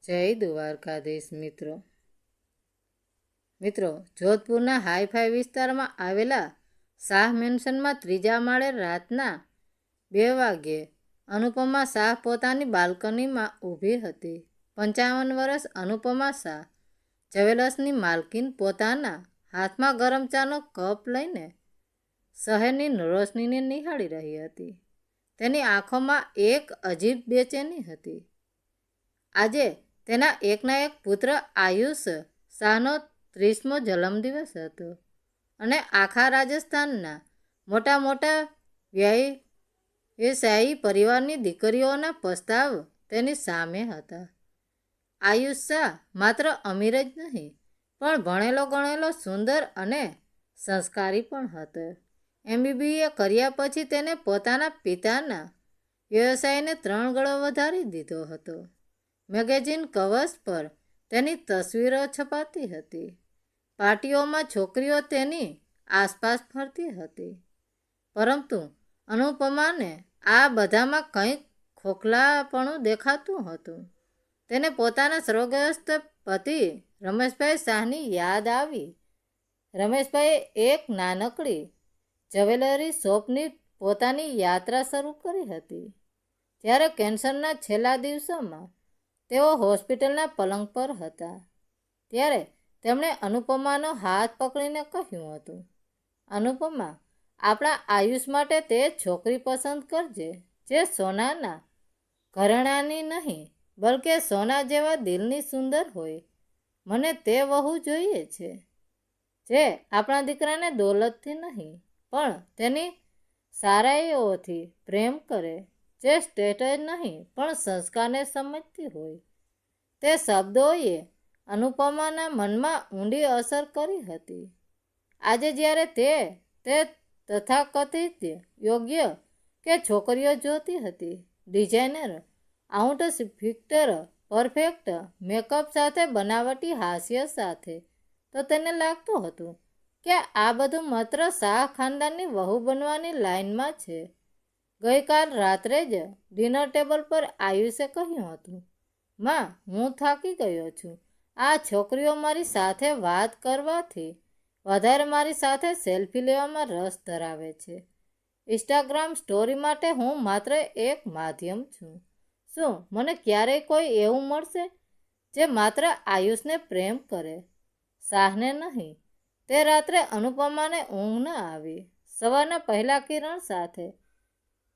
જય દ્વારકાધીશ મિત્રો જોધપુરના હાઈફાઈ વિસ્તારમાં આવેલા શાહ મેન્શનમાં ત્રીજા માળે રાતના 2 વાગ્યે અનુપમા શાહ પોતાની બાલ્કનીમાં ઊભી હતી. 55 વર્ષ અનુપમા શાહ જ્વેલર્સની માલકીન પોતાના હાથમાં ગરમ ચાનો કપ લઈને શહેરની રોશનીને નિહાળી રહી હતી. તેની આંખોમાં એક અજીબ બેચેની હતી. આજે તેના એકના એક પુત્ર આયુષ શાહનો 30મો જન્મદિવસ હતો અને આખા રાજસ્થાનના મોટા મોટા વ્યવસાયી પરિવારની દીકરીઓના પ્રસ્તાવ તેની સામે હતા. આયુષ શાહ માત્ર અમીર જ નહીં પણ ભણેલો ગણેલો, સુંદર અને સંસ્કારી પણ હતો. MBBA કર્યા પછી તેને પોતાના પિતાના વ્યવસાયને 3 ગણો વધારી દીધો હતો. મેગેઝિન કવર્સ પર તેની તસવીરો છપાતી હતી. પાર્ટીઓમાં છોકરીઓ તેની આસપાસ ફરતી હતી. પરંતુ અનુપમાને આ બધામાં કંઈક ખોખલાપણું દેખાતું હતું. તેને પોતાના સ્વર્ગસ્થ પતિ રમેશભાઈ શાહની યાદ આવી. રમેશભાઈએ એક નાનકડી જ્વેલરી શોપની પોતાની યાત્રા શરૂ કરી હતી. જ્યારે કેન્સરના છેલ્લા દિવસોમાં તેઓ હોસ્પિટલના પલંગ પર હતા, ત્યારે તેમણે અનુપમાનો હાથ પકડીને કહ્યું હતું, અનુપમા, આપણા આયુષ માટે તે છોકરી પસંદ કરજે જે સોનાના ઘરેણાની નહીં બલકે સોના જેવા દિલની સુંદર હોય. મને તે વહુ જોઈએ છે જે આપણા દીકરાને દોલતથી નહીં પણ તેની સારાઈઓથી પ્રેમ કરે, જે સ્ટેટસ નહીં પણ સંસ્કારને સમજતી હોય. તે શબ્દોએ અનુપમાના મનમાં ઊંડી અસર કરી હતી. આજે જ્યારે તે તથાકથિત યોગ્ય કે છોકરીઓ જોતી હતી, ડિઝાઇનર આઉટફિટર, પરફેક્ટ મેકઅપ સાથે, બનાવટી હાસ્ય સાથે, તો તેને લાગતું હતું કે આ બધું માત્ર શાહ ખાનદાનની વહુ બનવાની લાઇનમાં છે. ગઈકાલ રાત્રે જ ડિનર ટેબલ પર આયુષે કહ્યું હતું, માં, હું થાકી ગયો છું. આ છોકરીઓ મારી સાથે વાત કરવાથી વધારે મારી સાથે સેલ્ફી લેવામાં રસ ધરાવે છે. ઇન્સ્ટાગ્રામ સ્ટોરી માટે હું માત્ર એક માધ્યમ છું. શું મને ક્યારેય કોઈ એવું મળશે જે માત્ર આયુષને પ્રેમ કરે, શાહને નહીં? તે રાત્રે અનુપમાને ઊંઘ ન આવી. સવારના પહેલા કિરણ સાથે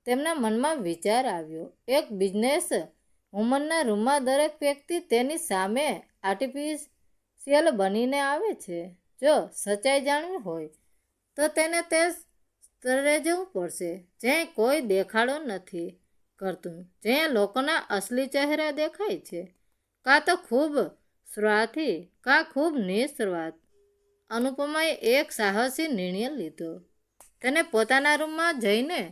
તેમના મનમાં વિચાર આવ્યો, એક બિઝનેસ વુમનના રૂમમાં દરેક વ્યક્તિ તેની સામે આર્ટિફિશિયલ બનીને આવે છે. જો સચ્ચાઈ જાણવી હોય તો તેને તે સ્તરે જવું પડશે જ્યાં કોઈ દેખાડો નથી કરતું, જ્યાં લોકોના અસલી ચહેરા દેખાય છે, કાં તો ખૂબ સ્વાર્થી કાં ખૂબ નિસ્વાર્થ. અનુપમાએ એક સાહસી નિર્ણય લીધો. તેને પોતાના રૂમમાં જઈને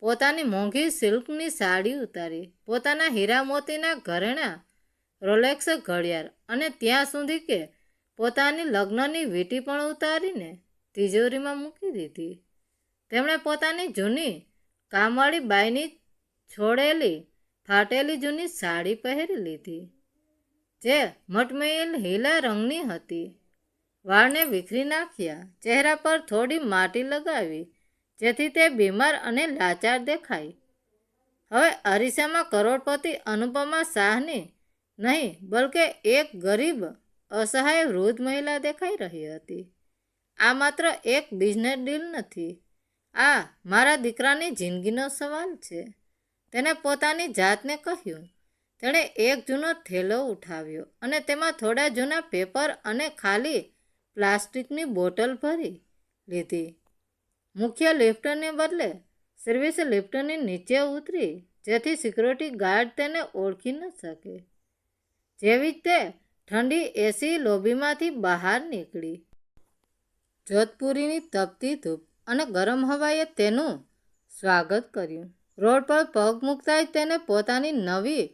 પોતાની મોંઘી સિલ્કની સાડી ઉતારી, પોતાના હીરા મોતીના ઘરેણાં, રોલેક્સ ઘડિયાળ અને ત્યાં સુધી કે પોતાની લગ્નની વીંટી પણ ઉતારીને તિજોરીમાં મૂકી દીધી. તેમણે પોતાની જૂની કામવાળી બાઈની છોડેલી ફાટેલી જૂની સાડી પહેરી લીધી, જે મટમૈલ લીલા રંગની હતી. વાળને વિખરી નાખ્યા, ચહેરા પર થોડી માટી લગાવી જેથી તે બીમાર અને લાચાર દેખાય. હવે અરીસામાં કરોડપતિ અનુપમા શાહની નહીં બલકે એક ગરીબ અસહાય વૃદ્ધ મહિલા દેખાઈ રહી હતી. આ માત્ર એક બિઝનેસ ડીલ નથી, આ મારા દીકરાની જિંદગીનો સવાલ છે, તેને પોતાની જાતને કહ્યું. તેણે એક જૂનો થેલો ઉઠાવ્યો અને તેમાં થોડા જૂના પેપર અને ખાલી પ્લાસ્ટિકની બોટલ ભરી લીધી. મુખ્ય લિફ્ટને બદલે સર્વિસ લિફ્ટની નીચે ઉતરી જેથી સિક્યુરિટી ગાર્ડ તેને ઓળખી ન શકે. જેવી જ તે ઠંડી એસી લોબીમાંથી બહાર નીકળી. જોધપુરીની તપતી ધૂપ અને ગરમ હવાએ તેનું સ્વાગત કર્યું. રોડ પર પગ મૂકતા જ તેને પોતાની નવી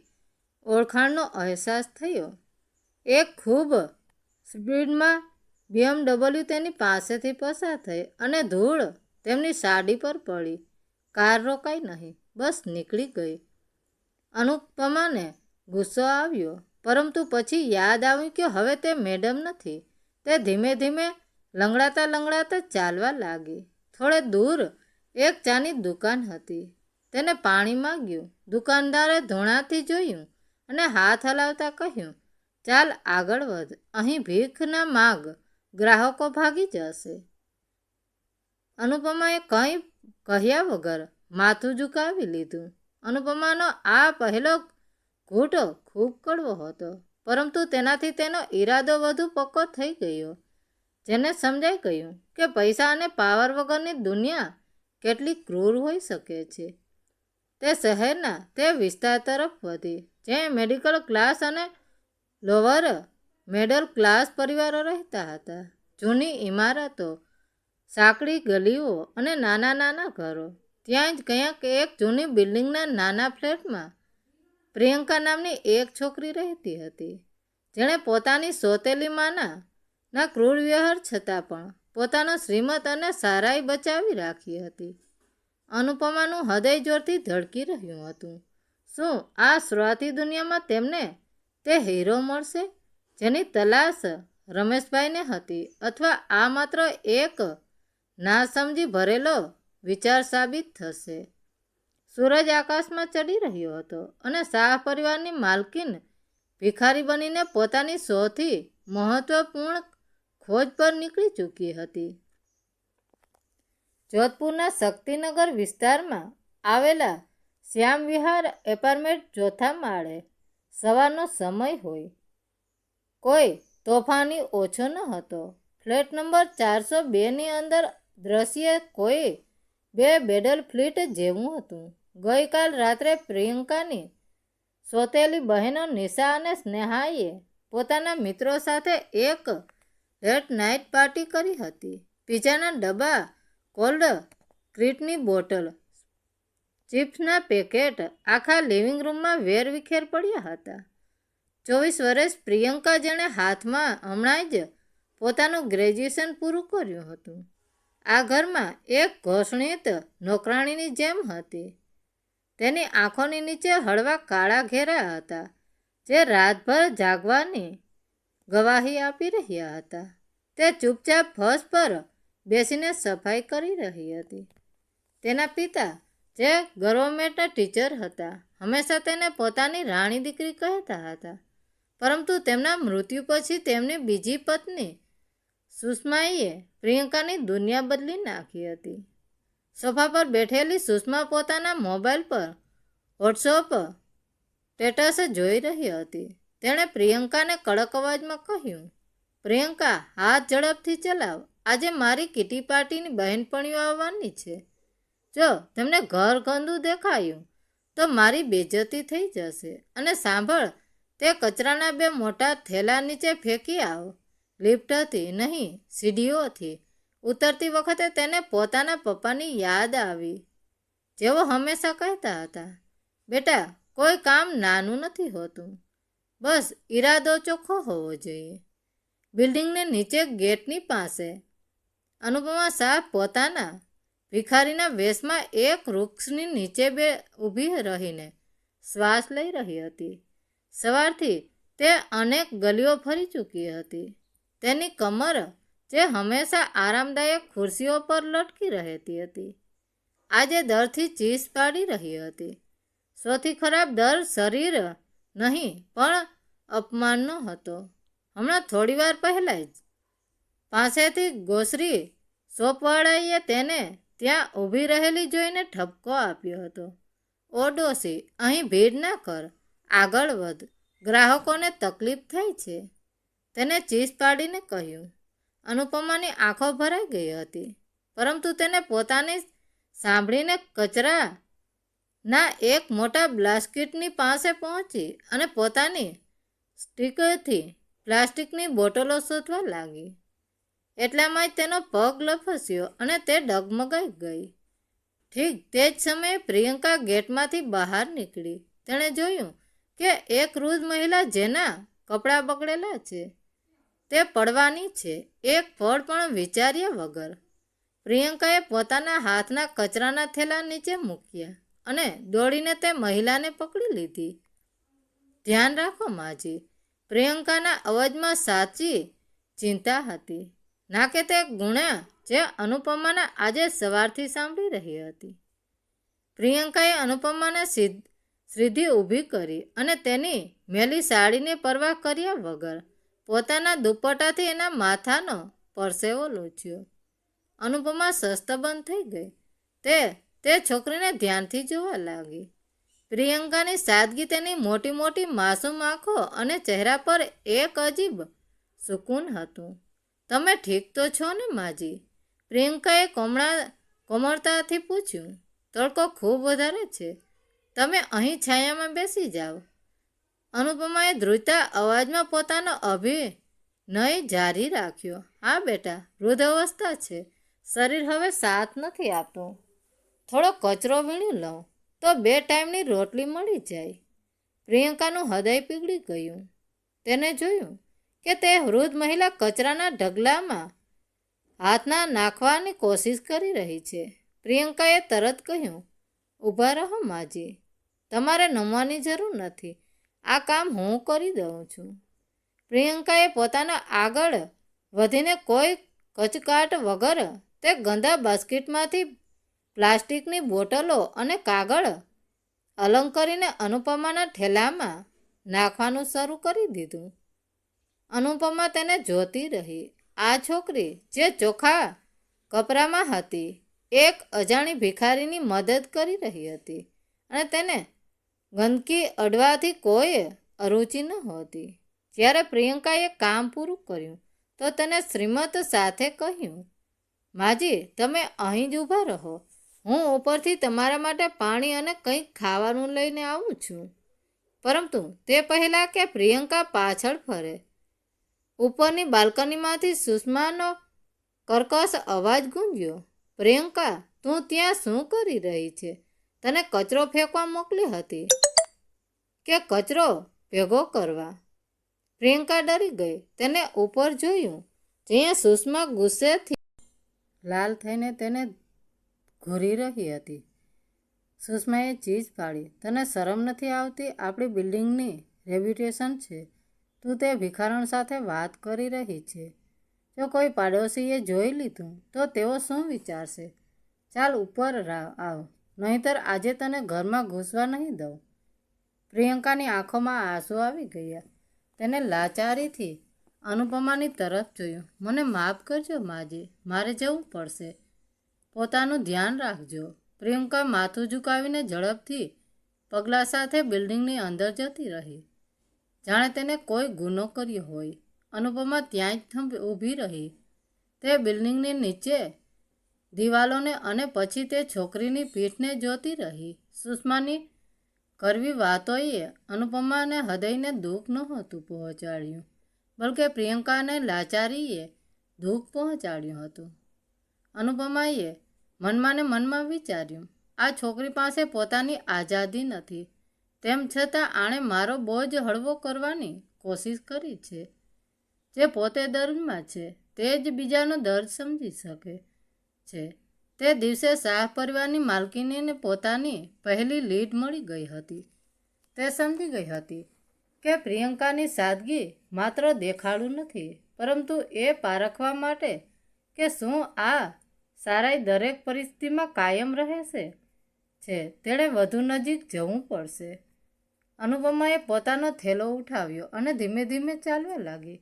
ઓળખાણનો અહેસાસ થયો. એક ખૂબ સ્પીડમાં BMW તેની પાસેથી પસાર થઈ અને ધૂળ તેમની સાડી પર પડી. કાર રોકાઈ નહીં, બસ નીકળી ગઈ. અનુપમાને ગુસ્સો આવ્યો. પરંતુ પછી યાદ આવ્યું કે હવે તે મેડમ નથી. તે ધીમે ધીમે લંગડાતા લંગડાતા ચાલવા લાગી. થોડે દૂર એક ચાની દુકાન હતી. તેને પાણી માંગ્યું. દુકાનદારે ધોણાથી જોયું અને હાથ હલાવતા કહ્યું, ચાલ આગળ વધ, અહીં ભીખ ના માગ, ગ્રાહકો ભાગી જશે. અનુપમાએ કંઈ કહ્યા વગર માથું ઝુકાવી લીધું. અનુપમાનો આ પહેલો ઘૂંટ ખૂબ કડવો હતો, પરંતુ તેનાથી તેનો ઈરાદો વધુ પક્કો થઈ ગયો. જેને સમજાઈ ગયું કે પૈસા અને પાવર વગરની દુનિયા કેટલી ક્રૂર હોઈ શકે છે. તે શહેરના તે વિસ્તાર તરફ વધી જ્યાં મેડિકલ ક્લાસ અને લોઅર મિડલ ક્લાસ પરિવારો રહેતા હતા. જૂની ઇમારતો, સાંકડી ગલીઓ અને નાના નાના ઘરો. ત્યાં જ ક્યાંક એક જૂની બિલ્ડિંગના નાના ફ્લેટમાં પ્રિયંકા નામની એક છોકરી રહેતી હતી, જેણે પોતાની સોતેલી માના ક્રૂર વ્યવહાર છતાં પણ પોતાનો શ્રીમત અને સારાઈ બચાવી રાખી હતી. અનુપમાનું હૃદય જોરથી ધડકી રહ્યું હતું. શું આ સ્વાર્થી દુનિયામાં તેમને તે હીરો મળશે જેની તલાશ રમેશભાઈને હતી, અથવા આ માત્ર એક ના સમજી ભરેલો વિચાર સાબિત થશે? સૂરજ આકાશમાં ચડી રહ્યો હતો અને શાહ પરિવારની માલકીન ભિખારી બનીને પોતાની સૌથી મહત્વપૂર્ણ ખોજ પર નીકળી ચૂકી હતી. જોધપુરના શક્તિનગર વિસ્તારમાં આવેલા શ્યામ વિહાર એપાર્ટમેન્ટ ચોથા માળે સવારનો સમય હોય. કોઈ તોફાની ઓછો ન હતો. ફ્લેટ નંબર 402ની અંદર દ્રશ્ય કોઈ બે બેડલ ફ્લીટ જેવું હતું. ગઈકાલ રાત્રે પ્રિયંકાની સોતેલી બહેનો નિશા અને સ્નેહાએ પોતાના મિત્રો સાથે એક લેટ નાઇટ પાર્ટી કરી હતી. પીઝાના ડબ્બા, કોલ્ડ ક્રીટની બોટલ, ચિપ્સના પેકેટ આખા લિવિંગ રૂમમાં વેરવિખેર પડ્યા હતા. 24 વર્ષ પ્રિયંકા, જેણે હાથમાં હમણાં જ પોતાનું ગ્રેજ્યુએશન પૂરું કર્યું હતું, આ ઘરમાં એક ઘોષણિત નોકરાણીની જેમ હતી. તેની આંખોની નીચે હળવા કાળા ઘેરા હતા, જે રાતભર જાગવાની ગવાહી આપી રહ્યા હતા. તે ચૂપચાપ ફર્શ પર બેસીને સફાઈ કરી રહી હતી. તેના પિતા, જે ગવર્મેન્ટ ટીચર હતા, હંમેશા તેને પોતાની રાણી દીકરી કહેતા હતા, પરંતુ તેમના મૃત્યુ પછી તેમની બીજી પત્ની સુષ્માએ પ્રિયંકાની દુનિયા બદલી નાખી હતી. સોફા પર બેઠેલી સુષ્મા પોતાના મોબાઈલ પર વોટ્સએપ સ્ટેટસ જોઈ રહી હતી. તેણે પ્રિયંકાને કડક અવાજમાં કહ્યું, પ્રિયંકા, હાથ ઝડપથી ચલાવ. આજે મારી કીટી પાર્ટીની બહેનપણીઓ આવવાની છે. જો તેમને ઘર ગંદુ દેખાયું તો મારી બેઇજ્જતી થઈ જશે. અને સાંભળ, તે કચરાના 2 મોટા થેલા નીચે ફેંકી આવ. લિફ્ટથી નહીં, સીડીઓથી ઉતરતી વખતે તેને પોતાના પપ્પાની યાદ આવી, જેઓ હંમેશા કહેતા હતા, બેટા, કોઈ કામ નાનું નથી હોતું, બસ ઈરાદો ચોખ્ખો હોવો જોઈએ. બિલ્ડિંગને નીચે ગેટની પાસે અનુપમા શાહ પોતાના ભિખારીના વેશમાં એક વૃક્ષની નીચે ઊભી રહીને શ્વાસ લઈ રહી હતી. સવારથી તે અનેક ગલીઓ ફરી ચૂકી હતી. તેની કમર, જે હંમેશા આરામદાયક ખુરશીઓ પર લટકી રહેતી હતી, આજે દરથી ચીસ પાડી રહી હતી. સૌથી ખરાબ દર શરીર નહીં પણ અપમાનનો હતો. હમણાં થોડીવાર પહેલાં જ પાસેથી ગ્રોસરી શોપવાળાએ તેને ત્યાં ઊભી રહેલી જોઈને ઠપકો આપ્યો હતો. ઓ ડોશી, અહીં ભીડ ના કર, આગળ વધ, ગ્રાહકોને તકલીફ થાય છે, તેને ચીસ પાડીને કહ્યું. અનુપમાની આંખો ભરાઈ ગઈ હતી, પરંતુ તેને પોતાની સાંભળીને કચરાના એક મોટા બાસ્કેટની પાસે પહોંચી અને પોતાની સ્ટીકથી પ્લાસ્ટિકની બોટલો શોધવા લાગી. એટલામાં જ તેનો પગ લપસ્યો અને તે ડગમગાઈ ગઈ. ઠીક તે જ સમયે પ્રિયંકા ગેટમાંથી બહાર નીકળી. તેણે જોયું કે એક વૃદ્ધ મહિલા, જેના કપડાં બગડેલા છે, તે પડવાની છે. એક પળ પણ વિચાર્યા વગર પ્રિયંકાએ પોતાના હાથના કચરાના થેલા નીચે મૂક્યા અને દોડીને તે મહિલાને પકડી લીધી. ધ્યાન રાખો માજી, પ્રિયંકાના અવાજમાં સાચી ચિંતા હતી, ના કે તે ગુણા જે અનુપમાને આજે સવારથી સાંભળી રહી હતી. પ્રિયંકાએ અનુપમાને સીધી ઊભી કરી અને તેની મેલી સાડીની પરવા કર્યા વગર પોતાના દુપટ્ટાથી એના માથાનો પરસેવો લૂછ્યો. અનુપમા સસ્તબંધ થઈ ગઈ. તે છોકરીને ધ્યાનથી જોવા લાગી. પ્રિયંકાની સાદગી, તેની મોટી મોટી માસૂમ આંખો અને ચહેરા પર એક અજીબ સુકૂન હતું. તમે ઠીક તો છો ને માજી? પ્રિયંકાએ કોમળતાથી પૂછ્યું. તડકો ખૂબ વધારે છે, તમે અહીં છાયામાં બેસી જાઓ. અનુપમાએ ધ્રુજતા અવાજમાં પોતાનો અભિનય જારી રાખ્યો. હા બેટા, વૃદ્ધ અવસ્થા છે, શરીર હવે સાથ નથી આપતું. થોડો કચરો વીણી લઉં તો 2 ટાઈમની રોટલી મળી જાય. પ્રિયંકાનું હૃદય પીગળી ગયું. તેને જોયું કે તે વૃદ્ધ મહિલા કચરાના ઢગલામાં હાથના નાખવાની કોશિશ કરી રહી છે. પ્રિયંકાએ તરત કહ્યું, ઊભા રહો માજી, તમારે નમવાની જરૂર નથી, આ કામ હું કરી દઉં છું. પ્રિયંકાએ પોતાના આગળ વધીને કોઈ કચકાટ વગર તે ગંદા બાસ્કેટમાંથી પ્લાસ્ટિકની બોટલો અને કાગળ અલગ કરીને અનુપમાના ઠેલામાં નાખવાનું શરૂ કરી દીધું. અનુપમા તેને જોતી રહી. આ છોકરી જે ચોખ્ખા કપડામાં હતી, એક અજાણી ભિખારીની મદદ કરી રહી હતી અને તેને ગંદકી અડવાથી કોઈ અરુચિ નહોતી. જ્યારે પ્રિયંકાએ કામ પૂરું કર્યું તો તેને શ્રીમત સાથે કહ્યું, માજી, તમે અહીં જ ઊભા રહો, હું ઉપરથી તમારા માટે પાણી અને કંઈક ખાવાનું લઈને આવું છું. પરંતુ તે પહેલાં કે પ્રિયંકા પાછળ ફરે, ઉપરની બાલ્કનીમાંથી સુષ્માનો કર્કશ અવાજ ગૂંજ્યો. પ્રિયંકા, તું ત્યાં શું કરી રહી છે? તને કચરો ફેંકવા મોકલી હતી કે કચરો ભેગો કરવા? પ્રિયંકા ડરી ગઈ. તેને ઉપર જોયું જ્યાં સુષ્મા ગુસ્સેથી લાલ થઈને તેને ઘૂરી રહી હતી. સુષ્માએ ચીજ પાડી, તને શરમ નથી આવતી? આપણી બિલ્ડિંગની રેપ્યુટેશન છે, તું તે ભિખારણ સાથે વાત કરી રહી છે. જો કોઈ પાડોશીએ જોઈ લીધું તો તેઓ શું વિચારશે? ચાલ ઉપર આવ, નહીંતર આજે તને ઘરમાં ઘૂસવા નહીં દઉં. પ્રિયંકાની આંખોમાં આંસુ આવી ગયા. તેને લાચારીથી અનુપમાની તરફ જોયું. મને માફ કરજો માજી, મારે જવું પડશે, પોતાનું ધ્યાન રાખજો. પ્રિયંકા માથું ઝુકાવીને ઝડપથી પગલાં સાથે બિલ્ડિંગની અંદર જતી રહી, જાણે તેને કોઈ ગુનો કર્યો હોય. અનુપમા ત્યાં જ ઊભી રહી. તે બિલ્ડિંગની નીચે દિવાલોને અને પછી તે છોકરીની પીઠને જોતી રહી. સુષ્માની કરવી વાતોએ અનુપમાને હૃદયને દુઃખ નહોતું પહોંચાડ્યું, બલકે પ્રિયંકાને લાચારીએ દુઃખ પહોંચાડ્યું હતું. અનુપમાએ મનમાં ને મનમાં વિચાર્યું, આ છોકરી પાસે પોતાની આઝાદી નથી, તેમ છતાં આણે મારો બોજ હળવો કરવાની કોશિશ કરી છે. જે પોતે દર્દમાં છે તે જ બીજાનો દર્દ સમજી શકે છે. તે દિવસે શાહ પરિવારની માલકીનીને પોતાની પહેલી લીડ મળી ગઈ હતી. તે સમજી ગઈ હતી કે પ્રિયંકાની સાદગી માત્ર દેખાડું નથી, પરંતુ એ પારખવા માટે કે શું આ સારાઈ દરેક પરિસ્થિતિમાં કાયમ રહેશે છે, તેણે વધુ નજીક જવું પડશે. અનુપમાએ પોતાનો થેલો ઉઠાવ્યો અને ધીમે ધીમે ચાલવા લાગી,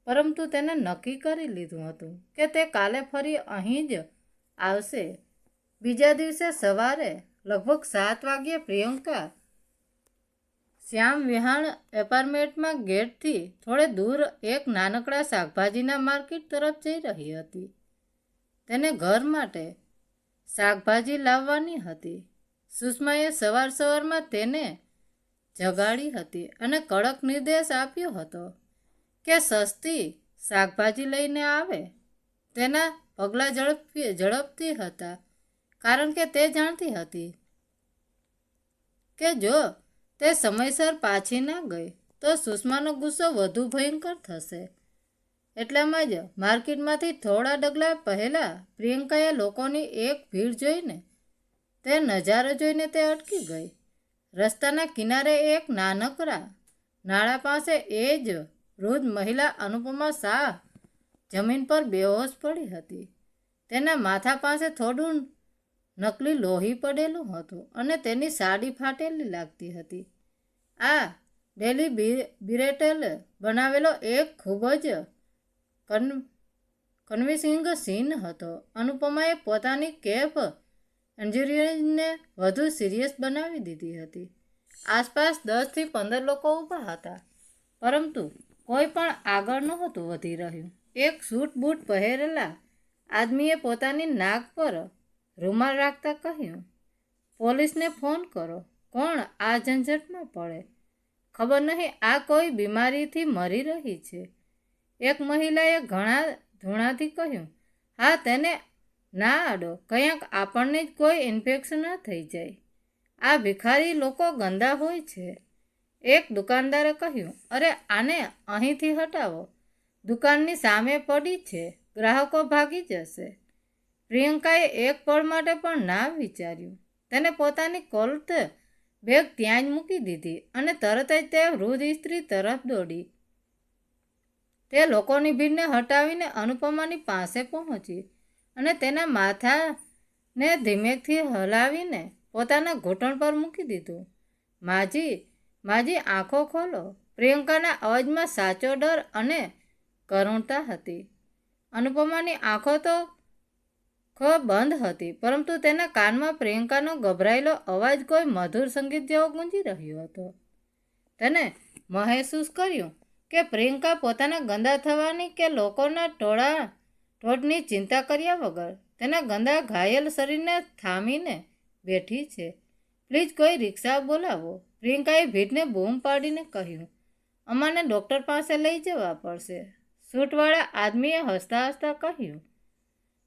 પરંતુ તેને નક્કી કરી લીધું હતું કે તે કાલે ફરી અહીં જ આવશે. બીજા દિવસે સવારે લગભગ 7 વાગ્યે પ્રિયંકા શ્યામ વિહાણ એપાર્ટમેન્ટમાં ગેટથી થોડે દૂર એક નાનકડા શાકભાજીના માર્કેટ તરફ જઈ રહી હતી. તેને ઘર માટે શાકભાજી લાવવાની હતી. સુષ્માએ સવારમાં તેને જગાડી હતી અને કડક નિર્દેશ આપ્યો હતો કે સસ્તી શાકભાજી લઈને આવે. તેના પગલાં ઝડપથી હતા, કારણ કે તે જાણતી હતી કે જો તે સમયસર પાછી ના ગઈ તો સુષ્માનો ગુસ્સો વધુ ભયંકર થશે. એટલામાં જ માર્કેટમાંથી થોડા ડગલા પહેલાં પ્રિયંકાએ લોકોની એક ભીડ જોઈને તે નજારો જોઈને તે અટકી ગઈ. રસ્તાના કિનારે એક નાનકડા નાળા પાસે એ જ વૃદ્ધ મહિલા અનુપમા શાહ જમીન પર બેહોશ પડી હતી. તેના માથા પાસે થોડું નકલી લોહી પડેલું હતું અને તેની સાડી ફાટેલી લાગતી હતી. આ ડેલિબરેટેલ બનાવેલો એક ખૂબ જ કન્વિન્સિંગ સીન હતો. અનુપમાએ પોતાની કેપ ઇન્જરીને વધુ સિરિયસ બનાવી દીધી હતી. આસપાસ 10 થી 15 લોકો ઊભા હતા, પરંતુ કોઈ પણ આગળ નહોતું વધી રહ્યું. એક સૂટ બૂટ પહેરેલા આદમીએ પોતાની નાક પર રૂમાલ રાખતા કહ્યું, પોલીસને ફોન કરો. કોણ આ ઝંઝટમાં પડે? ખબર નહીં આ કોઈ બીમારીથી મરી રહી છે. એક મહિલાએ ઘણા ધૂણાથી કહ્યું, હા તેને ના અડો, કંઈક આપણને જ કોઈ ઇન્ફેક્શન ના થઈ જાય. આ ભિખારી લોકો ગંદા હોય છે. એક દુકાનદારે કહ્યું, અરે આને અહીંથી હટાવો, દુકાનની સામે પડી છે, ગ્રાહકો ભાગી જશે. પ્રિયંકાએ એક પળ માટે પણ ના વિચાર્યું. તેને પોતાની કોલ્ટ બેગ ત્યાં જ મૂકી દીધી અને તરત જ તે વૃદ્ધ સ્ત્રી તરફ દોડી. તે લોકોની ભીડને હટાવીને અનુપમાની પાસે પહોંચી અને તેના માથાને ધીમેથી હલાવીને પોતાના ઘૂંટણ પર મૂકી દીધું. માજી આંખો ખોલો. પ્રિયંકાના અવાજમાં સાચો ડર અને કરુણતા હતી. અનુપમાની આંખો તો બંધ હતી, પરંતુ તેના કાનમાં પ્રિયંકાનો ગભરાયેલો અવાજ કોઈ મધુર સંગીત જેવો ગુંજી રહ્યો હતો. તેને મહેસૂસ કર્યું કે પ્રિયંકા પોતાના ગંદા થવાની કે લોકોના ટોળની ચિંતા કર્યા વગર તેના ગંદા ઘાયલ શરીરને થામીને બેઠી છે. પ્લીઝ કોઈ રિક્ષા બોલાવો. પ્રિયંકાએ ભીડને બૂમ પાડીને કહ્યું, અમાને ડૉક્ટર પાસે લઈ જવા પડશે. સૂટવાળા આદમીએ હસતા હસતા કહ્યું,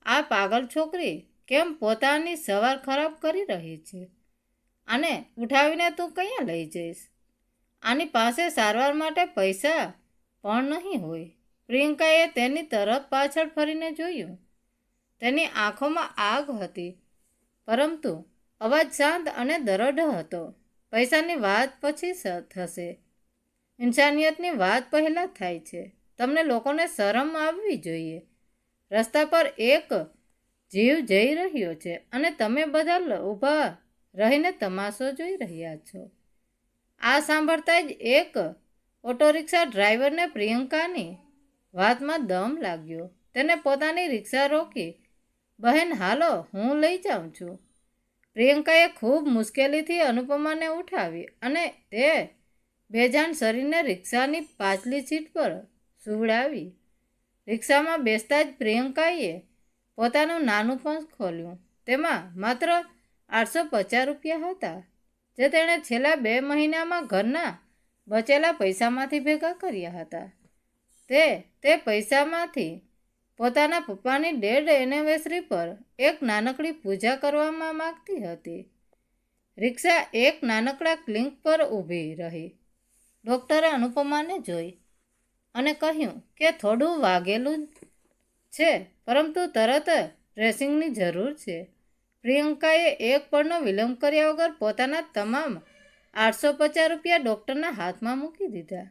આ પાગલ છોકરી કેમ પોતાની સવાર ખરાબ કરી રહી છે? આને ઉઠાવીને તું ક્યાં લઈ જઈશ? આની પાસે સારવાર માટે પૈસા પણ નહીં હોય. પ્રિયંકાએ તેની તરફ પાછળ ફરીને જોયું. તેની આંખોમાં આગ હતી, પરંતુ અવાજ શાંત અને દરડ હતો. પૈસાની વાત પછી થશે, ઇન્સાનિયતની વાત પહેલાં થાય છે. તમને લોકોને શરમ આવવી જોઈએ. રસ્તા પર એક જીવ જઈ રહ્યો છે અને તમે બધા ઊભા રહીને તમાશો જોઈ રહ્યા છો. આ સાંભળતા જ એક ઓટો રિક્ષા ડ્રાઈવરને પ્રિયંકાની વાતમાં દમ લાગ્યો. તેને પોતાની રિક્ષા રોકી, બહેન હાલો, હું લઈ જાઉં છું. પ્રિયંકાએ ખૂબ મુશ્કેલીથી અનુપમાને ઉઠાવી અને તે બેજાન શરીરને રિક્ષાની પાછલી સીટ પર સુવડાવી. રિક્ષામાં બેસતા જ પ્રિયંકાએ પોતાનું નાનું પર્સ ખોલ્યું. તેમાં માત્ર 850 રૂપિયા હતા, જે તેણે છેલ્લા 2 મહિનામાં ઘરના બચેલા પૈસામાંથી ભેગા કર્યા હતા. તે પૈસામાંથી પોતાના પપ્પાની ડેડ એનિવર્સરી પર એક નાનકડી પૂજા કરવામાં માંગતી હતી. રિક્ષા એક નાનકડા ક્લિનિક પર ઊભી રહી. ડૉક્ટરે અનુપમાને જોઈ અને કહ્યું કે થોડું વાગેલું છે, પરંતુ તરત ડ્રેસિંગની જરૂર છે. પ્રિયંકાએ એક પળનો વિલંબ કર્યા વગર પોતાના તમામ 850 રૂપિયા ડૉક્ટરના હાથમાં મૂકી દીધા.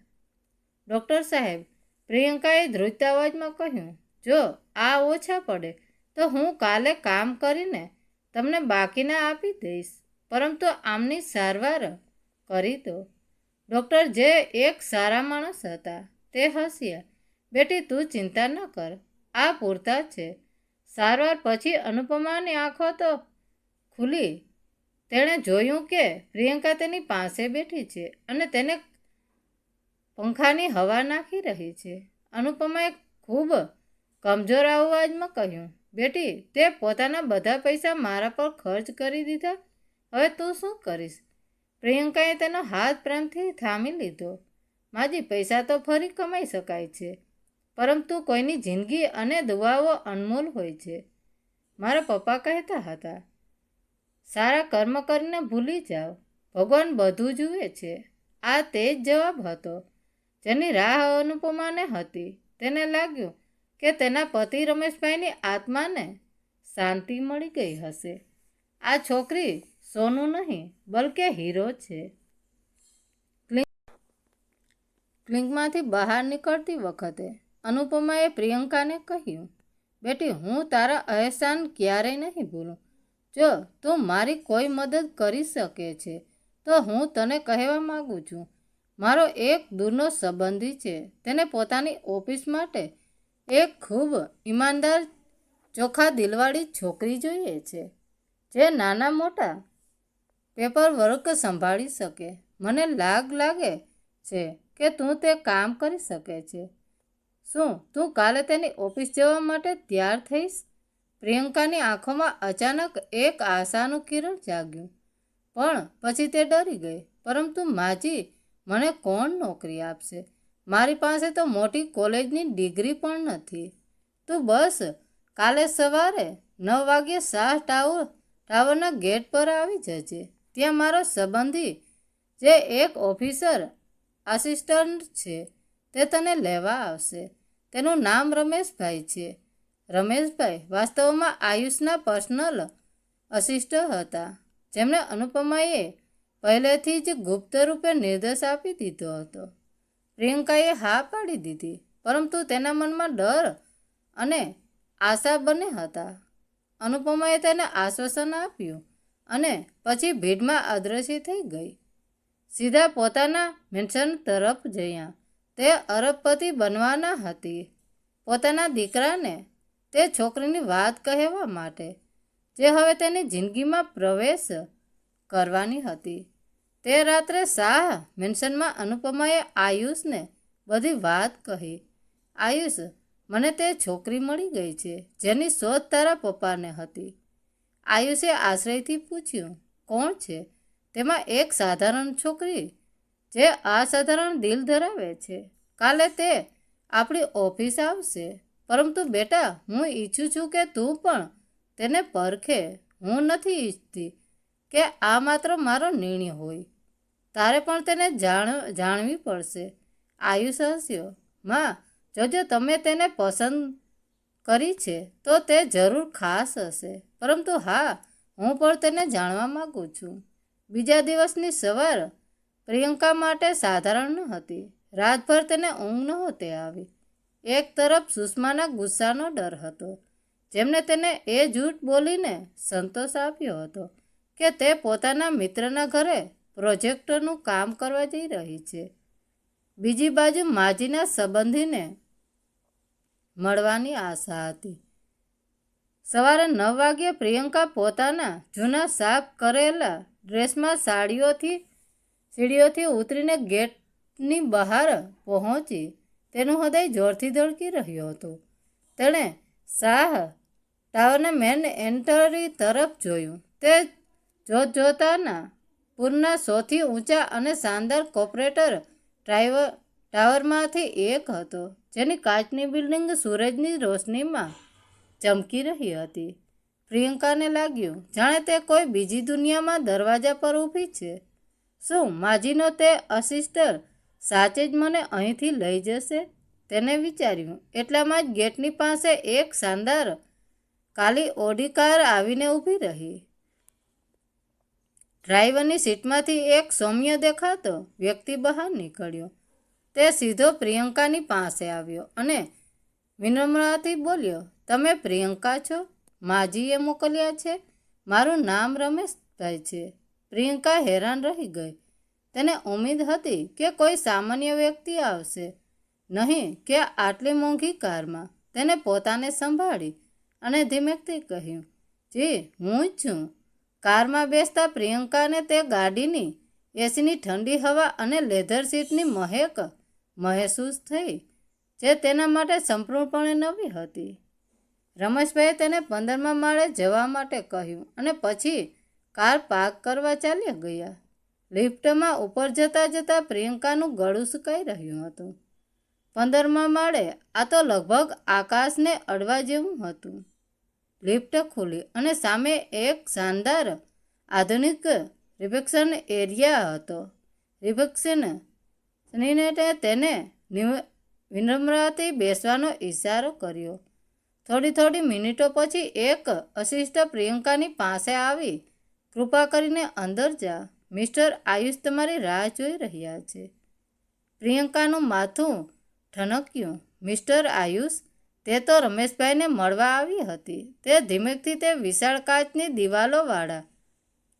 ડૉક્ટર સાહેબ, પ્રિયંકાએ ધ્રુજતા અવાજમાં કહ્યું, જો આ ઓછા પડે તો હું કાલે કામ કરીને તમને બાકીના આપી દઈશ, પરંતુ આમની સારવાર કરી દો. ડૉક્ટર, જે એક સારા માણસ હતા, તે હસ્યા. બેટી, તું ચિંતા ન કર, આ પૂરતા છે. સારવાર પછી અનુપમાની આંખો તો ખુલી. તેણે જોયું કે પ્રિયંકા તેની પાસે બેઠી છે અને તેને પંખાની હવા નાખી રહી છે. અનુપમાએ ખૂબ કમજોર અવાજમાં કહ્યું, બેટી, તે પોતાના બધા પૈસા મારા પર ખર્ચ કરી દીધા, હવે તું શું કરીશ? પ્રિયંકાએ તેનો હાથ પ્રેમથી થામી લીધો. માજી, પૈસા તો ફરી કમાઈ શકાય છે, પરંતુ કોઈની જિંદગી અને દુઆઓ અનમોલ હોય છે. મારા પપ્પા કહેતા હતા, સારા કર્મ કરીને ભૂલી જાઓ, ભગવાન બધું જુએ છે. આ તે જ જવાબ હતો જેની રાહ અનુપમાને હતી. તેને લાગ્યું કે તેના પતિ રમેશભાઈની આત્માને શાંતિ મળી ગઈ હશે. આ છોકરી સોનું નહીં, બલકે હીરો છે. ક્લિનિકમાંથી બહાર નીકળતી વખતે અનુપમાએ પ્રિયંકાને કહ્યું, બેટી, હું તારા અહેસાન ક્યારેય નહીં ભૂલું. જો તું મારી કોઈ મદદ કરી શકે છે તો હું તને કહેવા માગું છું, મારો એક દૂરનો સંબંધી છે. તેને પોતાની ઓફિસ માટે એક ખૂબ ઈમાનદાર, ચોખ્ખા દિલવાળી છોકરી જોઈએ છે, જે નાના મોટા પેપર વર્ક સંભાળી શકે. મને લાગે છે કે તું તે કામ કરી શકે છે. શું તું કાલે તેની ઓફિસ જવા માટે તૈયાર થઈશ? પ્રિયંકાની આંખોમાં અચાનક એક આશાનું કિરણ જાગ્યું, પણ પછી તે ડરી ગઈ. પરંતુ માજી, મને કોણ નોકરી આપશે? મારી પાસે તો મોટી કોલેજની ડિગ્રી પણ નથી. તું બસ કાલે સવારે 9 વાગ્યે શાહ ટાવરના ગેટ પર આવી જજે. ત્યાં મારો સંબંધી, જે એક ઓફિસર આસિસ્ટન્ટ છે, તે તને લેવા આવશે. તેનું નામ રમેશભાઈ છે. રમેશભાઈ વાસ્તવમાં આયુષના પર્સનલ અસિસ્ટન્ટ હતા, જેમને અનુપમાએ પહેલેથી જ ગુપ્ત રૂપે નિર્દેશ આપી દીધો હતો. પ્રિયંકાએ હા પાડી દીધી, પરંતુ તેના મનમાં ડર અને આશા બંને હતા. અનુપમાએ તેને આશ્વાસન આપ્યું અને પછી ભીડમાં અદ્રશ્ય થઈ ગઈ. સીધા પોતાના મેન્શન તરફ જયા. તે અરબપતિ બનવાના હતી. પોતાના દીકરાને તે છોકરીની વાત કહેવા માટે, જે હવે તેની જિંદગીમાં પ્રવેશ કરવાની હતી. તે રાત્રે શાહ મેન્શનમાં અનુપમાએ આયુષને બધી વાત કહી. આયુષ, મને તે છોકરી મળી ગઈ છે જેની શોધ તારા પપ્પાને હતી. આયુષે આશ્ચર્યથી પૂછ્યું, કોણ છે? તેમાં એક સાધારણ છોકરી જે અસાધારણ દિલ ધરાવે છે. કાલે તે આપણી ઓફિસ આવશે. પરંતુ બેટા, હું ઈચ્છું છું કે તું પણ તેને પરખે. હું નથી ઈચ્છતી કે આ માત્ર મારો નિર્ણય હોય. તારે પણ તેને જાણવી પડશે. આયુષ હસ્યો. માં, જોજો, તમે તેને પસંદ કરી છે તો તે જરૂર ખાસ હશે. પરંતુ હા, હું પણ તેને જાણવા માગું છું. બીજા દિવસની સવાર પ્રિયંકા માટે સાધારણ ન હતી. રાતભર તેને ઊંઘ નહોતી આવી. એક તરફ સુષ્માના ગુસ્સાનો ડર હતો, જેમને તેને એ જૂઠ બોલીને સંતોષ આપ્યો હતો કે તે પોતાના મિત્રના ઘરે પ્રોજેક્ટનું કામ કરવા જઈ રહી છે. બીજી બાજુ માજીના સંબંધીને મળવાની આશા હતી. સવારે 9 વાગ્યે પ્રિયંકા પોતાના જૂના સાફ કરેલા ડ્રેસમાં સીડીઓથી ઉતરીને ગેટની બહાર પહોંચી. તેનું હૃદય જોરથી ધડકી રહ્યું હતું. તેણે શાહ ટાવરના મેન એન્ટ્રી તરફ જોયું. તે જોતજોતાના પૂરના સૌથી ઊંચા અને શાનદાર કોર્પોરેટ ટાવરમાંથી એક હતો, જેની કાચની બિલ્ડિંગ સૂરજની રોશનીમાં ચમકી રહી હતી. પ્રિયંકાને લાગ્યું જાણે તે કોઈ બીજી દુનિયામાં દરવાજા પર ઊભી છે. શું માજીનો તે અસિસ્ટન્ટ સાચે જ મને અહીંથી લઈ જશે? તેને વિચાર્યું. એટલામાં જ ગેટની પાસે એક શાનદાર કાલી ઓડી કાર આવીને ઊભી રહી. ડ્રાઈવરની સીટમાંથી એક સૌમ્ય દેખાતો વ્યક્તિ બહાર નીકળ્યો. તે સીધો પ્રિયંકાની પાસે આવ્યો અને વિનમ્રતાથી બોલ્યો, તમે પ્રિયંકા છો? માજીએ મોકલ્યા છે. મારું નામ રમેશભાઈ છે. પ્રિયંકા હેરાન રહી ગઈ. તેને ઉમ્મીદ હતી કે કોઈ સામાન્ય વ્યક્તિ આવશે, નહીં કે આટલી મોંઘી કારમાં. તેને પોતાને સંભાળી અને ધીમેથી કહ્યું, જી, હું જ છું. કારમાં બેસતા પ્રિયંકાને તે ગાડીની એસીની ઠંડી હવા અને લેધર સીટની મહેક મહેસૂસ થઈ, જે તેના માટે સંપૂર્ણપણે નવી હતી. રમેશભાઈએ તેને 15મા માળે જવા માટે કહ્યું અને પછી કાર પાર્ક કરવા ચાલ્યા ગયા. લિફ્ટમાં ઉપર જતા પ્રિયંકાનું ગળું સુકાઈ રહ્યું હતું. 15મા માળે આ તો લગભગ આકાશને અડવા જેવું હતું. લિફ્ટ ખુલી અને સામે એક શાનદાર આધુનિક રિસેપ્શન એરિયા હતો. રિસેપ્શનિસ્ટે તેને વિનમ્રતાથી બેસવાનો ઇશારો કર્યો. થોડી મિનિટો પછી એક અસિસ્ટન્ટ પ્રિયંકાની પાસે આવી, કૃપા કરીને અંદર જા. મિસ્ટર આયુષ તમારી રાહ જોઈ રહ્યા છે. પ્રિયંકાનું માથું ઠનક્યું. મિસ્ટર આયુષ, તે તો રમેશભાઈને મળવા આવી હતી. તે ધીમેકથી તે વિશાળ કાચની દિવાલોવાળા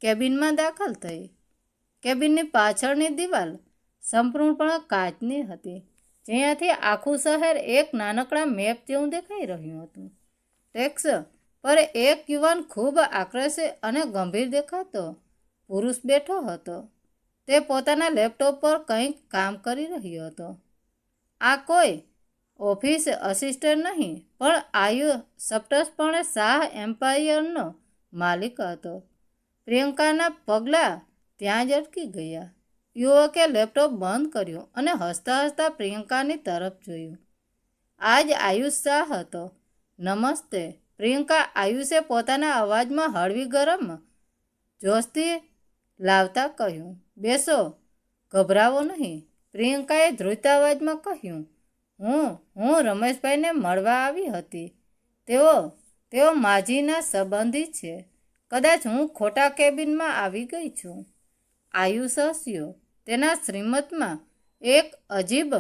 કેબિનમાં દાખલ થઈ. કેબિનની પાછળની દિવાલ સંપૂર્ણપણે કાચની હતી, જ્યાંથી આખું શહેર એક નાનકડા મેપ જેવું દેખાઈ રહ્યું હતું. ડેસ્ક પર એક યુવાન ખૂબ આકર્ષક અને ગંભીર દેખાતો પુરુષ બેઠો હતો. તે પોતાના લેપટોપ પર કંઈક કામ કરી રહ્યો હતો. આ કોઈ ઓફિસ અસિસ્ટન્ટ નહીં, પણ આયુષ સ્પષ્ટપણે શાહ એમ્પાયરનો માલિક હતો. પ્રિયંકાના પગલાં ત્યાં જ અટકી ગયા. યુવકે લેપટોપ બંધ કર્યું અને હસતા હસતા પ્રિયંકાની તરફ જોયું. આ જ આયુષ શાહ હતો. નમસ્તે, પ્રિયંકા, આયુષે પોતાના અવાજમાં હળવી ગરમ જોશથી લાવતા કહ્યું. બેસો, ગભરાવો નહીં, પ્રિયંકાએ ધ્રુજતા અવાજમાં કહ્યું. હું રમેશભાઈને મળવા આવી હતી. તેઓ માજીના સંબંધી છે. કદાચ હું ખોટા કેબિનમાં આવી ગઈ છું. આયુષ હસ્યો. તેના શ્રીમતમાં એક અજીબ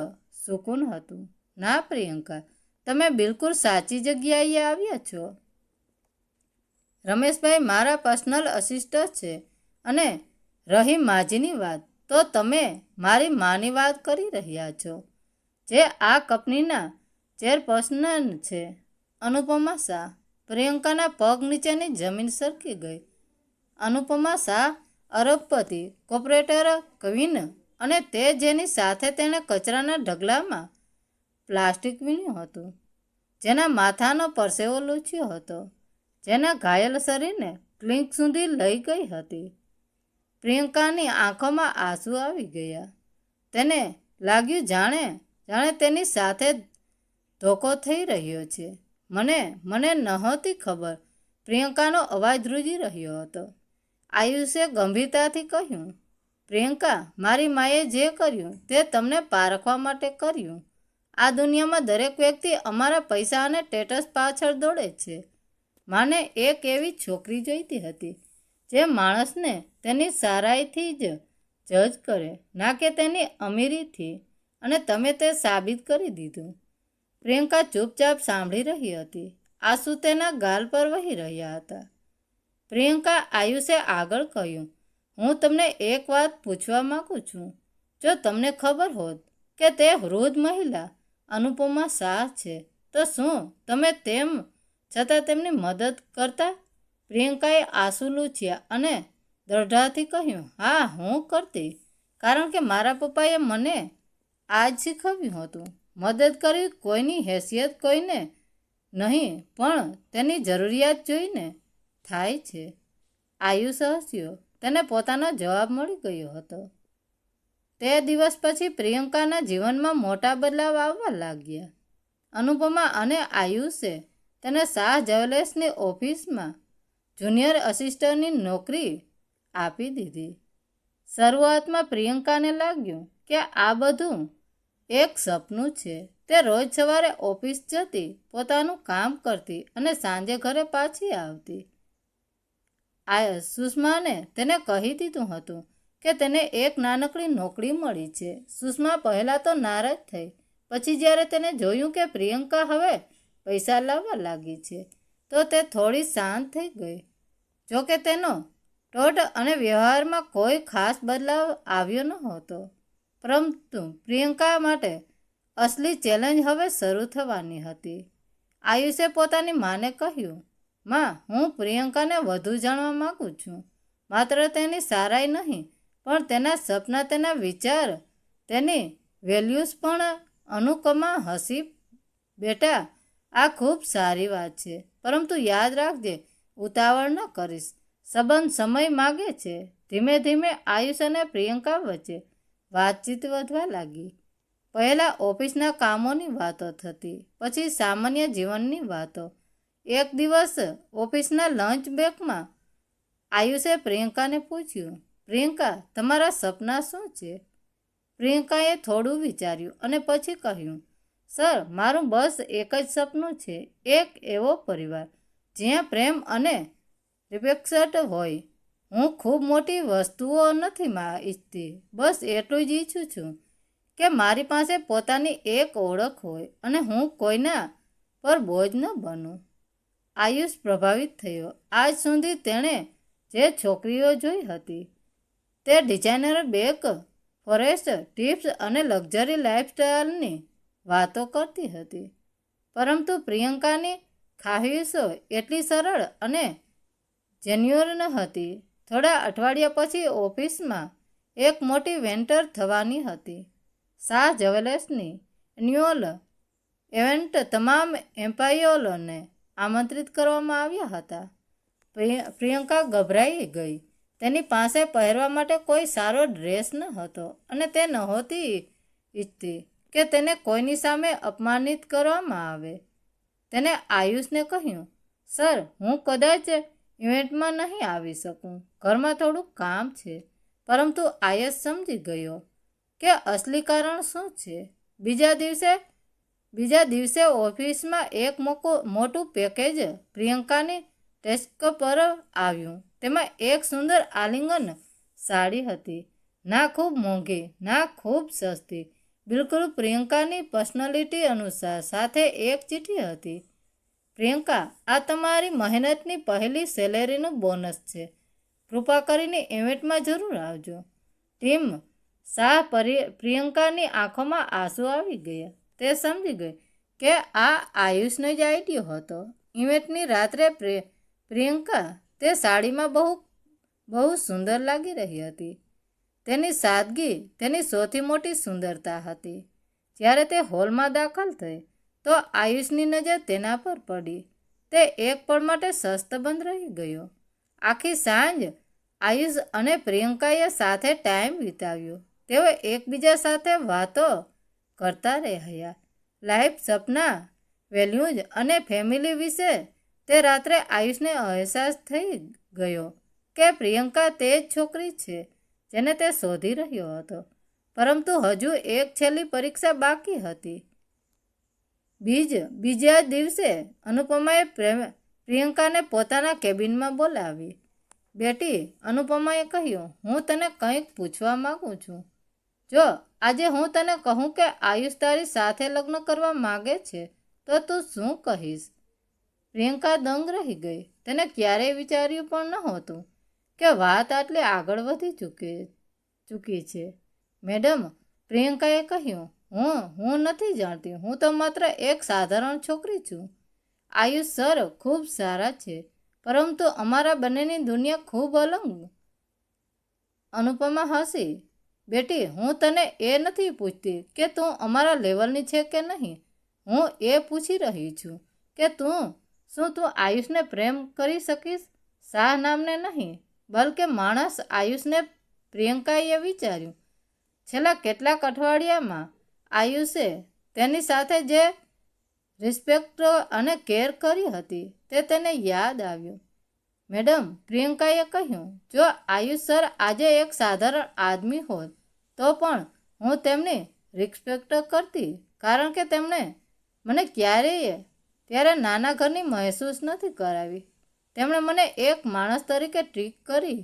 સુકૂન હતું. ના પ્રિયંકા, તમે બિલકુલ સાચી જગ્યાએ આવ્યા છો. રમેશભાઈ મારા પર્સનલ આસિસ્ટન્ટ છે. અને રહી માજીની વાત, તો તમે મારી માની વાત કરી રહ્યા છો, જે આ કંપનીના ચેરપર્સન છે, અનુપમા શાહ. પ્રિયંકાના પગ નીચેની જમીન સરકી ગઈ. અનુપમા શાહ અરબપતિ, કોર્પોરેટર, ક્વીન, અને તે જેની સાથે તેણે કચરાના ઢગલામાં પ્લાસ્ટિક વીણ્યું હતું, જેના માથાનો પરસેવો લૂછ્યો હતો, જેના ઘાયલ શરીરને ક્લિનિક સુધી લઈ ગઈ હતી. પ્રિયંકાની આંખોમાં આંસુ આવી ગયા. તેને લાગ્યું જાણે તેની સાથે ધોકો થઈ રહ્યો છે. મને નહોતી ખબર. પ્રિયંકાનો અવાજ ધ્રુજી રહ્યો હતો. આયુષે ગંભીરતાથી કહ્યું. પ્રિયંકા, મારી માએ જે કર્યું તે તમને પારખવા માટે કર્યું. આ દુનિયામાં દરેક વ્યક્તિ અમારા પૈસા અને સ્ટેટસ પાછળ દોડે છે. માને એક એવી છોકરી જોઈતી હતી જે માણસને તેની સારાઈથી જ જજ કરે, ના કે તેની અમીરીથી, અને તમે તે સાબિત કરી દીધું. પ્રિયંકા ચૂપચાપ સાંભળી રહી હતી. આંસુ તેના ગાલ પર વહી રહ્યા હતા. પ્રિયંકા, આયુષે આગળ કહ્યું. હું તમને એક વાત પૂછવા માંગુ છું. જો તમને ખબર હોત કે તે વૃદ્ધ મહિલા અનુપમા શાહ છે, તો શું તમે તેમ છતાં તેમની મદદ કરતા? પ્રિયંકાએ આંસુ લૂછ્યા અને દ્રઢતાથી કહ્યું. હા, હું કરતી, કારણ કે મારા પપ્પાએ મને આ જ શીખવ્યું હતું. મદદ કરવી કોઈની હેસિયત કોઈને નહીં, પણ તેની જરૂરિયાત જોઈને થાય છે. આયુષ હસ્યો. તેને પોતાનો જવાબ મળી ગયો હતો. તે દિવસ પછી પ્રિયંકાના જીવનમાં મોટા બદલાવ આવવા લાગ્યા. અનુપમા અને આયુષે તેને શાહ જ્વેલર્સની ઓફિસમાં જુનિયર આસિસ્ટન્ટની નોકરી આપી દીધી. શરૂઆતમાં પ્રિયંકાને લાગ્યું કે આ બધું એક સપનું છે. તે રોજ સવારે ઓફિસ જતી, પોતાનું કામ કરતી અને સાંજે ઘરે પાછી આવતી. સુષ્માને તેને કહી દીધું હતું કે તેને એક નાનકડી નોકરી મળી છે. સુષ્મા પહેલાં તો નારાજ થઈ. પછી જ્યારે તેને જોયું કે પ્રિયંકા હવે પૈસા લાવવા લાગી છે, તો તે થોડી શાંત થઈ ગઈ. જોકે તેનો ટોટ અને વ્યવહારમાં કોઈ ખાસ બદલાવ આવ્યો નહોતો. પરંતુ પ્રિયંકા માટે અસલી ચેલેન્જ હવે શરૂ થવાની હતી. આયુષે પોતાની માને કહ્યું. માં, હું પ્રિયંકાને વધુ જાણવા માગું છું. માત્ર તેની સારાઈ નહીં, પણ તેના સપના, તેના વિચાર, તેની વેલ્યુઝ પણ. અનુપમા હસી. બેટા, આ ખૂબ સારી વાત છે, પરંતુ યાદ રાખજે, ઉતાવળ ન કરીશ. સંબંધ સમય માગે છે. ધીમે ધીમે આયુષ અને પ્રિયંકા વચ્ચે વાતચીત વધવા લાગી. પહેલાં ઓફિસના કામોની વાતો થતી, પછી સામાન્ય જીવનની વાતો. એક દિવસ ઓફિસના લંચ બ્રેકમાં આયુષે પ્રિયંકાને પૂછ્યું. પ્રિયંકા, તમારા સપના શું છે? પ્રિયંકાએ થોડું વિચાર્યું અને પછી કહ્યું. સર, મારું બસ એક જ સપનું છે. એક એવો પરિવાર જ્યાં પ્રેમ અને રિસ્પેક્ટ હોય. હું ખૂબ મોટી વસ્તુઓ નથી ઈચ્છતી. બસ એટલું જ ઈચ્છું છું કે મારી પાસે પોતાની એક ઓળખ હોય અને હું કોઈના પર બોજ ન બનું. આયુષ પ્રભાવિત થયો. આજ સુધી તેણે જે છોકરીઓ જોઈ હતી તે ડિઝાઇનર બેગ, ફોરેસ્ટ ટિપ્સ અને લક્ઝરી લાઇફસ્ટાઇલની વાતો કરતી હતી. પરંતુ પ્રિયંકાની ખ્વાહિશો એટલી સરળ અને જેન્યુઅન હતી. થોડા અઠવાડિયા પછી ઓફિસમાં એક મોટી વેન્ટર થવાની હતી. શાહ જ્વેલર્સની એન્યુઅલ ઇવેન્ટ તમામ એમ્પ્લોયીઓને આમંત્રિત કરવામાં આવ્યા હતા. પ્રિયંકા ગભરાઈ ગઈ. તેની પાસે પહેરવા માટે કોઈ સારો ડ્રેસ ન હતો અને તે નહોતી ઈચ્છતી કે તેને કોઈની સામે અપમાનિત કરવામાં આવે. તેને આયુષને કહ્યું, સર, હું કદાચ ઇવેન્ટમાં નહીં આવી શકું. ઘરમાં થોડું કામ છે. પરંતુ આયુષ સમજી ગયો કે અસલી કારણ શું છે. બીજા દિવસે ઓફિસમાં એક મોટું પેકેજ પ્રિયંકાની ડેસ્ક પર આવ્યું. તેમાં એક સુંદર આલિંગન સાડી હતી. ના ખૂબ મોંઘી, ના ખૂબ સસ્તી, બિલકુલ પ્રિયંકાની પર્સનાલિટી અનુસાર. સાથે એક ચિઠ્ઠી હતી. પ્રિયંકા, આ તમારી મહેનતની પહેલી સેલેરીનું બોનસ છે. કૃપા કરીને ઇવેન્ટમાં જરૂર આવજો. ટીમ શાહ. પ્રિયંકાની આંખોમાં આંસુ આવી ગયા. તે સમજી ગઈ કે આ આયુષનો જ આઈડિયો હતો. ઇવેન્ટની રાત્રે પ્રિયંકા તે સાડીમાં બહુ સુંદર લાગી રહી હતી. તેની સાદગી તેની સૌથી મોટી સુંદરતા હતી. જ્યારે તે હોલમાં દાખલ થઈ તો આયુષની નજર તેના પર પડી. તે એક પળ માટે શસ્તબંધ રહી ગયો. આખી સાંજ આયુષ અને પ્રિયંકાએ સાથે ટાઈમ વિતાવ્યો. તેઓ એકબીજા સાથે વાતો કરતા રહ્યા. લાઈફ, સપના, વેલ્યુઝ અને ફેમિલી વિશે. તે રાત્રે આયુષને અહેસાસ થઈ ગયો કે પ્રિયંકા તે જ છોકરી છે જેને તે શોધી રહ્યો હતો. પરંતુ હજુ એક છેલ્લી પરીક્ષા બાકી હતી. બીજા દિવસે અનુપમાએ પ્રિયંકાને પોતાના કેબિનમાં બોલાવી. બેટી, અનુપમાએ કહ્યું, હું તને કંઈક પૂછવા માંગુ છું. જો આજે હું તને કહું કે આયુષ તારી સાથે લગ્ન કરવા માંગે છે તો તું શું કહીશ? પ્રિયંકા દંગ રહી ગઈ. તેને ક્યારેય વિચાર્યું પણ નહોતું કે વાત આટલી આગળ વધી ચૂકી છે. મેડમ, પ્રિયંકાએ કહ્યું, હું નથી જાણતી. હું તો માત્ર એક સાધારણ છોકરી છું. આયુષ સર ખૂબ સારા છે, પરંતુ અમારા બંનેની દુનિયા ખૂબ અલગ. અનુપમા હસી. બેટી, હું તને એ નથી પૂછતી કે તું અમારા લેવલની છે કે નહીં. હું એ પૂછી રહી છું કે શું તું આયુષને પ્રેમ કરી શકીશ? શાહ નામને નહીં, બલકે માણસ આયુષને. પ્રિયંકાએ વિચાર્યું. છેલ્લા કેટલાક અઠવાડિયામાં આયુષે તેની સાથે જે રિસ્પેક્ટ અને કેર કરી હતી તે તેને યાદ આવ્યું. મેડમ, પ્રિયંકાએ કહ્યું, જો આયુષ સર આજે એક સાધારણ આદમી હોત તો પણ હું તેમની રિસ્પેક્ટ કરતી, કારણ કે તેમણે મને ત્યારે નાના ઘરની મહેસૂસ નથી કરાવી. તેમણે મને એક માણસ તરીકે ટ્રીટ કરી.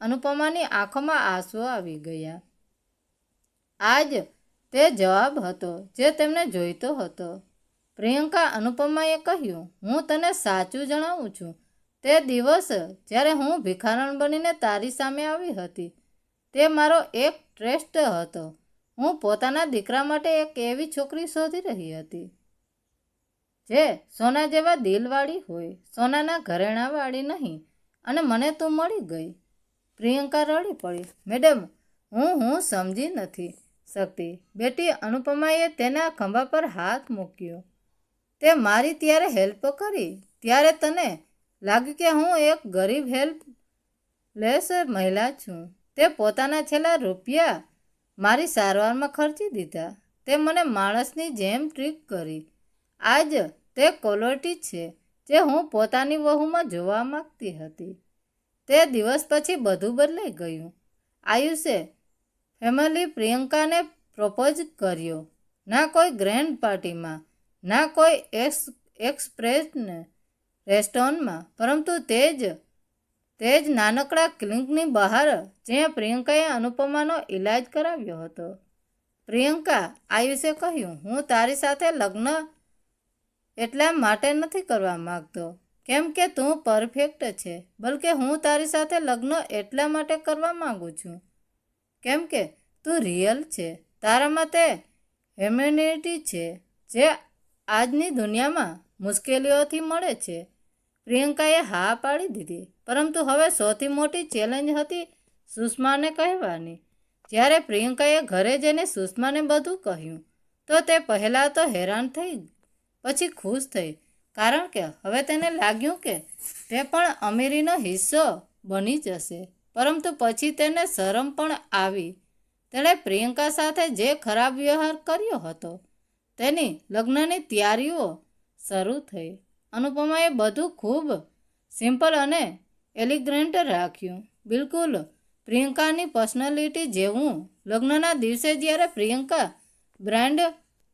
અનુપમાની આંખોમાં આંસુ આવી ગયા. આજ તે જવાબ હતો જે તેમને જોઈતો હતો. પ્રિયંકા. અનુપમાએ કહ્યું, હું તને સાચું જણાવું છું. તે દિવસ જ્યારે હું ભિખારણ બનીને તારી સામે આવી હતી તે મારો એક ટેસ્ટ હતો. હું પોતાના દીકરા માટે એક એવી છોકરી શોધી રહી હતી જે સોના જેવા દિલવાળી હોય, સોનાના ઘરેણાવાળી નહીં. અને મને તું મળી ગઈ. પ્રિયંકા રડી પડી. મેડમ, હું સમજી નથી શકતી. બેટી, અનુપમાએ તેના ખભા પર હાથ મૂક્યો. તે મારી ત્યારે હેલ્પ કરી ત્યારે તને લાગ્યું કે હું એક ગરીબ હેલ્પલેસ મહિલા છું. તે પોતાના છેલ્લા રૂપિયા મારી સારવારમાં ખર્ચી દીધા. તે મને માણસની જેમ ટ્રીટ કરી. આજ તે ક્વોલિટી છે જે હું પોતાની વહુમાં જોવા માંગતી હતી. તે દિવસ પછી બધું બદલાઈ ગયું. આયુષે ફેમિલી પ્રિયંકાને પ્રપોઝ કર્યો. ના કોઈ ગ્રેન્ડ પાર્ટીમાં, ના કોઈ એક્સપ્રેસ રેસ્ટોરન્ટમાં, પરંતુ તે જ નાનકડા ક્લિનિકની બહાર જ્યાં પ્રિયંકાએ અનુપમાનો ઇલાજ કરાવ્યો હતો. પ્રિયંકા, આયુષે કહ્યું, હું તારી સાથે લગ્ન એટલા માટે નથી કરવા માગતો કેમ કે તું પરફેક્ટ છે, બલકે હું તારી સાથે લગ્ન એટલા માટે કરવા માંગુ છું કેમ કે તું રિયલ છે. તારામાં તે હ્યુમેનિટી છે જે આજની દુનિયામાં મુશ્કેલીઓથી મળે છે. પ્રિયંકાએ હા પાડી દીધી, પરંતુ હવે સૌથી મોટી ચેલેન્જ હતી સુષ્માને કહેવાની. જ્યારે પ્રિયંકાએ ઘરે જઈને સુષ્માને બધું કહ્યું તો તે પહેલાં તો હેરાન થઈ, પછી ખુશ થઈ, કારણ કે હવે તેને લાગ્યું કે તે પણ અમીરીનો હિસ્સો બની જશે. પરંતુ પછી તેને શરમ પણ આવી. તેણે પ્રિયંકા સાથે જે ખરાબ વ્યવહાર કર્યો હતો. તેની લગ્નની તૈયારીઓ શરૂ થઈ. અનુપમાએ બધું ખૂબ સિમ્પલ અને એલિગન્ટ રાખ્યું, બિલકુલ પ્રિયંકાની પર્સનાલિટી જેવું. લગ્નના દિવસે જ્યારે પ્રિયંકા બ્રાન્ડ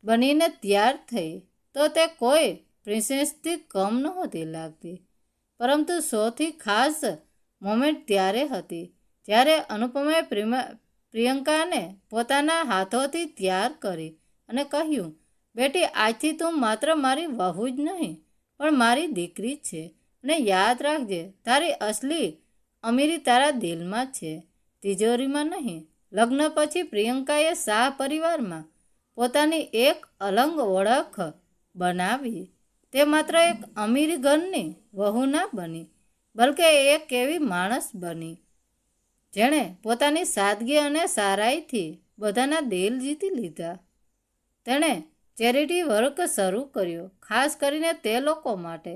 બનીને તૈયાર થઈ તો તે કોઈ પ્રિન્સેસથી કમ નહોતી લાગતી. પરંતુ સૌથી ખાસ મોમેન્ટ ત્યારે હતી જ્યારે અનુપમાએ પ્રિયંકાને પોતાના હાથોથી તૈયાર કરી અને કહ્યું, બેટી, આજથી તું માત્ર મારી વહુ જ નહીં પણ મારી દીકરી છે, અને યાદ રાખજે, તારી અસલી અમીરી તારા દિલમાં છે, તિજોરીમાં નહીં. લગ્ન પછી પ્રિયંકાએ શાહ પરિવારમાં પોતાની એક અલગ ઓળખ બનાવી. તે માત્ર એક અમીર ઘરની વહુ ના બની, બલકે એક એવી માણસ બની જેણે પોતાની સાદગી અને સારાઈથી બધાના દિલ જીતી લીધા. તેણે ચેરિટી વર્ક શરૂ કર્યો, ખાસ કરીને તે લોકો માટે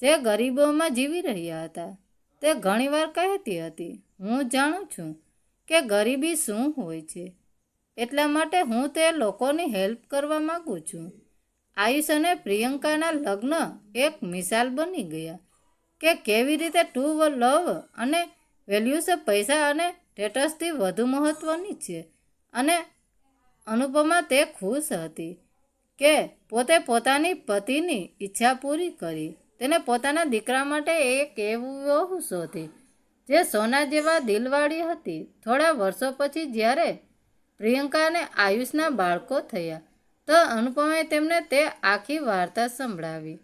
જે ગરીબોમાં જીવી રહ્યા હતા. તે ઘણીવાર કહેતી હતી, હું જાણું છું કે ગરીબી શું હોય છે, એટલા માટે હું તે લોકોની હેલ્પ કરવા માગું છું. આયુષ અને પ્રિયંકાના લગ્ન એક મિસાલ બની ગયા કે કેવી રીતે ટ્રુ લવ અને વેલ્યુઝ પૈસા અને સ્ટેટસથી વધુ મહત્વની છે. અને અનુપમા તે ખુશ હતી કે પોતે પોતાની પતિની ઈચ્છા પૂરી કરી. તેને પોતાના દીકરા માટે એક એવું વહુ શોધી જે સોના જેવા દિલવાળી હતી. થોડા વર્ષો પછી જ્યારે પ્રિયંકા અને આયુષના બાળકો થયા તો અનુપમાએ તેમને તે આખી વાર્તા સંભળાવી.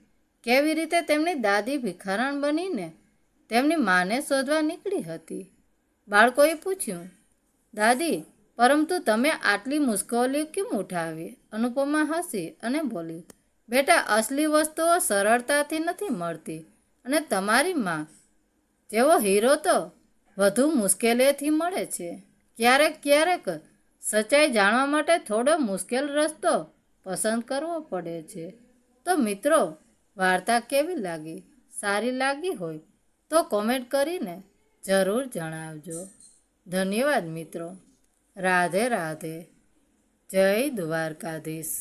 કેવી રીતે તેમની દાદી ભિખારણ બનીને તેમની માને શોધવા નીકળી હતી. બાળકોએ પૂછ્યું, દાદી, પરંતુ તમે આટલી મુશ્કેલીઓ કેમ ઉઠાવી? અનુપમા હસી અને બોલી, બેટા, અસલી વસ્તુઓ સરળતાથી નથી મળતી અને તમારી માં જેવો હીરો તો વધુ મુશ્કેલીથી મળે છે. ક્યારેક સચ્ચાઈ જાણવા માટે થોડો મુશ્કેલ રસ્તો પસંદ કરવો પડે છે. તો મિત્રો, વાર્તા કેવી લાગી? સારી લાગી હોય તો કોમેન્ટ કરીને જરૂર જણાવજો. ધન્યવાદ મિત્રો. રાધે રાધે. જય દ્વારકાધીશ.